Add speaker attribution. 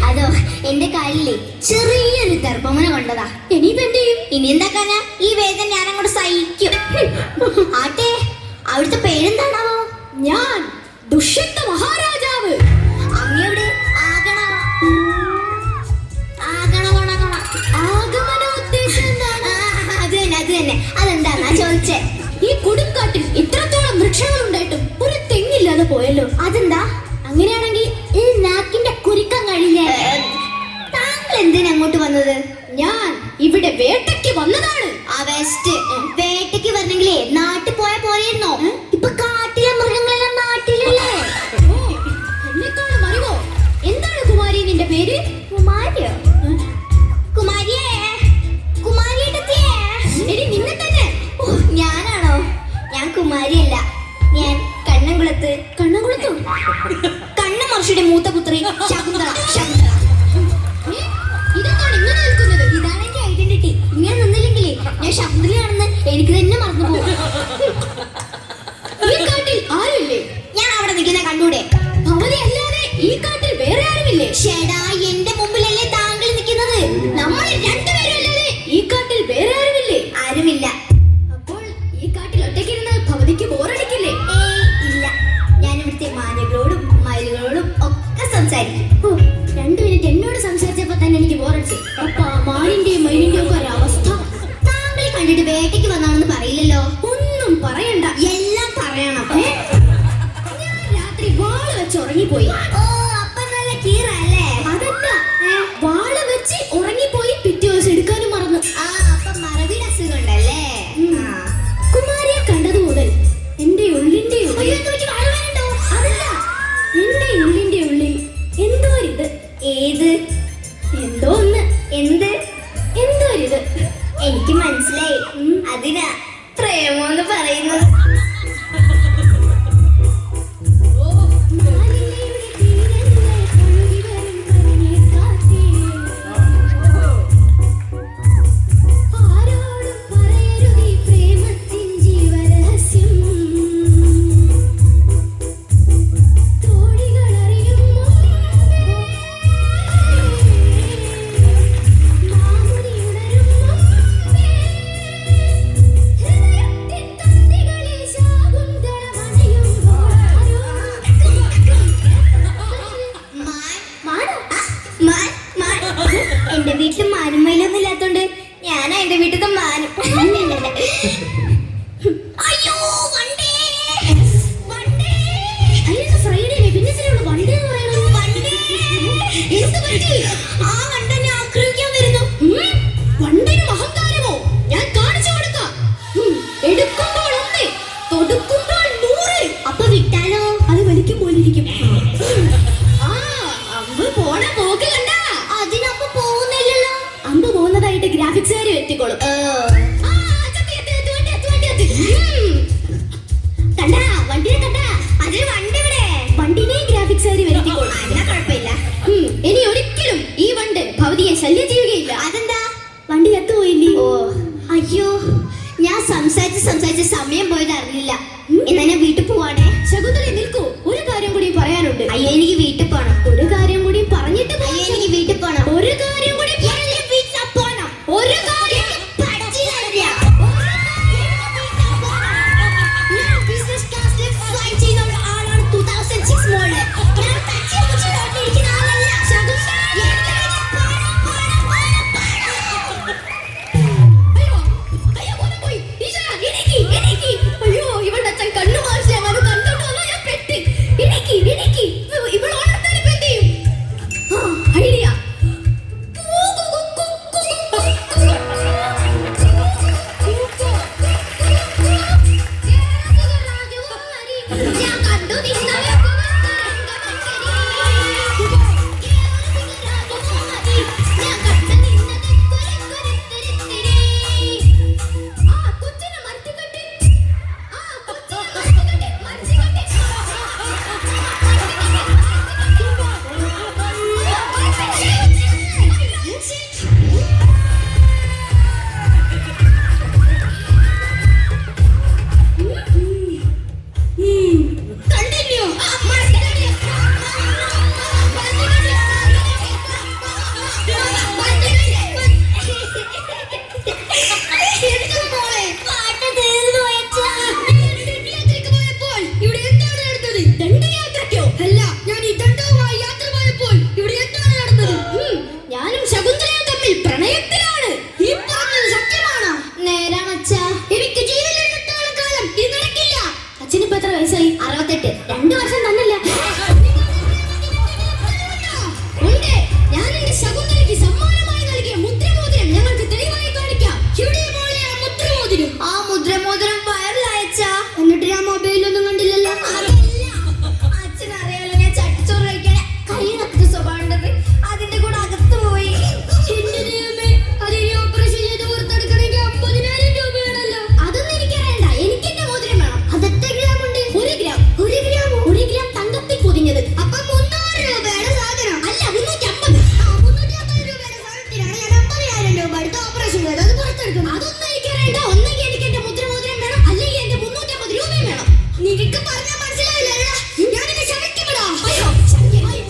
Speaker 1: അതോ എന്റെ കാലിലെ ചെറിയൊരു ദർഭമന കൊണ്ടതാ. ഇനി എന്താക്കാനാ, ഈ വേദന ഞാൻ അങ്ങോട്ട് സഹിക്കും. ആട്ടെ, അവിടുത്തെ പേരെന്താണാവോ?
Speaker 2: ഞാൻ ദുഷ്യന്ത മഹാരാജാവ്.
Speaker 1: അങ്ങയുടെ
Speaker 2: ആഗമനോദ്ദേശം എന്താണ്?
Speaker 1: അത് തന്നെ. അതെന്താന്നാ ചോദിച്ചേ?
Speaker 2: ഈ കൊടുങ്കാട്ടിൽ ഇത്രത്തോളം വൃക്ഷങ്ങൾ ഉണ്ടായിട്ടും ഒരു തെങ്ങില്ലാതെ പോയല്ലോ.
Speaker 1: അതെന്താ?
Speaker 2: അങ്ങനെയാണെങ്കിൽ ഈ നാക്കിന്റെ കുരുക്കം കഴിഞ്ഞേ.
Speaker 1: താങ്കൾ എന്തിനാ അങ്ങോട്ട് വന്നത്?
Speaker 2: ഞാൻ ഇവിടെ വേട്ടയ്ക്ക് വന്നതാണ്.
Speaker 1: ആ വെസ്റ്റ് വേട്ടയ്ക്ക് വരണെങ്കിലേ നാട്ടിൽ പോയാ പോലെയിരുന്നോ? ഇപ്പൊ കാട്ടിലെ മൃഗങ്ങളെല്ലാം നാട്ടിലല്ലേ?
Speaker 2: എന്നെക്കാളും അറിവോ? എന്താണ് കുമാരി നിന്റെ പേര്?
Speaker 1: കുമാരിയോ? കുമാരിയേട്ടത്തിയേ.
Speaker 2: എടി നിന്നെ തന്നെ.
Speaker 1: ഞാനാണോ? ഞാൻ കുമാരിയല്ല, ഞാൻ കണ്ണംകുളത്ത്.
Speaker 2: കണ്ണംകുളത്തോ?
Speaker 1: കണ്ണമഹർഷിയുടെ മൂത്ത പുത്രി ശകുന്തള.
Speaker 2: ഇതെന്താണ് ഇങ്ങനെ നിൽക്കുന്നത്?
Speaker 1: ഇതാണ് എന്റെ ഐഡന്റിറ്റി. ഇങ്ങനെ നിന്നില്ലെങ്കിലേ ഞാൻ ശകുന്തളയാണെന്ന് എനിക്ക് തന്നെ മറന്നു പോകും.
Speaker 2: ഈ കാട്ടിൽ ആരുമില്ലേ?
Speaker 1: ഞാൻ അവിടെ നിൽക്കുന്ന കണ്ടൂടെ?
Speaker 2: ഭവതി അല്ലാതെ ഈ കാട്ടിൽ വേറെ ആരുമില്ലേ?
Speaker 1: ഷേടാ, എന്റെ മുമ്പിലല്ലേ താങ്കൾ നിൽക്കുന്നത്?
Speaker 2: നമ്മൾ രണ്ടുപേരും അല്ലാതെ ഈ കാട്ടിൽ വേറെ ആരുമില്ലേ?
Speaker 1: ആരുമില്ല.
Speaker 2: അപ്പോൾ ഈ കാട്ടിൽ ഒറ്റയ്ക്കിരുന്ന് ഭവതിക്ക് ബോറടിക്കില്ലേ?
Speaker 1: ഇല്ല. ഞാൻ ഇവിടുത്തെ മാനുകളോടും മയിലുകളോടും ഒക്കെ സംസാരിക്കും.
Speaker 2: 2 മിനിറ്റ് എന്നോട് സംസാരിച്ചപ്പോ തന്നെ എനിക്ക് ബോറടിച്ചു. അപ്പൊ മാനിന്റെയും മയിലിന്റെയും ഒക്കെ ഒരവസ്ഥ.
Speaker 1: താങ്കളെ കണ്ടിട്ട് വേട്ടയ്ക്ക് വന്നാണെന്ന് പറയില്ലല്ലോ.
Speaker 2: ഒന്നും പറയണ്ട,
Speaker 1: എല്ലാം പറയണം.
Speaker 2: ഞാൻ രാത്രി വാള് വെച്ച് ഉറങ്ങിപ്പോയി.
Speaker 1: അപ്പൊ നല്ല കീറല്ലേ?
Speaker 2: അതല്ല, വാള് വെച്ച് ഉറങ്ങിപ്പോയി. പിറ്റേ ദിവസം എടുക്കാനും മറന്നു.
Speaker 1: അപ്പൊ മറവിയുടെ അസുഖം ഉണ്ടല്ലേ?
Speaker 2: കുമാരിയെ കണ്ടത് മുതൽ എന്റെ ഉള്ളിന്റെ ഉള്ളിൽ, അതല്ല, എന്റെ ഉള്ളിന്റെ ഉള്ളിൽ എന്തോ ഒരിത്.
Speaker 1: ഏത്?
Speaker 2: എന്തോ ഒന്ന്.
Speaker 1: എന്ത്?
Speaker 2: എന്തോ ഒരിത്.
Speaker 1: എനിക്ക് മനസ്സിലായി. അതിനാ പ്രേമോന്ന് പറയുന്നത്. എന്റെ വീട്ടിൽ മാനും മയിലൊന്നും ഇല്ലാത്തോണ്ട് ഞാനാ എന്റെ വീട്ടിൽ മാനും. അയ്യോ, വണ്ടേ. ആ വണ്ടനെ ആക്രമിക്കാൻ വരുന്നു.
Speaker 2: വണ്ടിന് അഹങ്കാരമോ? ഞാൻ കാണിച്ചു കൊടുക്കാം. എടുക്കുമ്പോൾ 1, തൊടുക്കുമ്പോൾ 100.
Speaker 1: അപ്പൊ വിട്ടാലോ?
Speaker 2: അത് വലിക്കും പോലിരിക്കും. അമ്പ് പോണ പോക്ക് കണ്ട?
Speaker 1: അതിനപ്പൊ പോകുന്നില്ലല്ലോ.
Speaker 2: അമ്പ് പോകുന്നതായിട്ട് ഗ്രാഫിക്സുകാർ എത്തിക്കോളും. കണ്ടാ വണ്ടിനെ കണ്ടാ?
Speaker 1: അതിന് വണ്ടി ഇവിടെ.
Speaker 2: വണ്ടിനെയും ഗ്രാഫിക്സുകാർ വരുത്തിക്കോളും.
Speaker 1: അതിനാ കുഴപ്പമില്ല.
Speaker 2: ഇനി ഒരിക്കലും ഈ വണ്ട് ഭവതിയെ ശല്യം ചെയ്യുകയില്ല.
Speaker 1: അതെന്താ?
Speaker 2: വണ്ടി എത്തുപോയില്ലേ?
Speaker 1: അയ്യോ, ഞാൻ സംസാരിച്ച് സമയം പോയത് അറിഞ്ഞില്ല. എന്നാ ഞാൻ വീട്ടിൽ പോവാണേ.
Speaker 2: ശകുന്തള നിൽക്കൂ, ഒരു കാര്യം കൂടി പറയാനുണ്ട്.
Speaker 1: അയ്യോ, എനിക്ക് വീട്ടിൽ പോണം.
Speaker 2: ഒരു കാര്യം കൂടി പറഞ്ഞിട്ട് പോ.
Speaker 1: അയ്യോ, എനിക്ക് വീട്ടിൽ പോണം.
Speaker 2: ഒരു കാര്യം കൂടി
Speaker 1: വീട്ടിൽ പോണം.
Speaker 2: ഒരു കാര്യം
Speaker 1: പഠിച്ചില്ല. ഞാൻ ബിസിനസ് ക്ലാസ്സിൽ ഫ്ലൈ ചെയ്യുന്ന ആളാണ്. 2006 മോഡൽ. ഞാൻ പഠിച്ചിരിക്കുന്ന ആളല്ല.
Speaker 2: അയ്യോ, ഇവളുടെ അച്ഛൻ കണ്ണു മാറിച്ചാൽ കണ്ടോണ്ട് വന്നാൽ ഞാൻ പെട്ട്. ഇവൾ ഓണത്തിന് എന്ത് ചെയ്യും? വയസ്സായി?
Speaker 1: 68. 2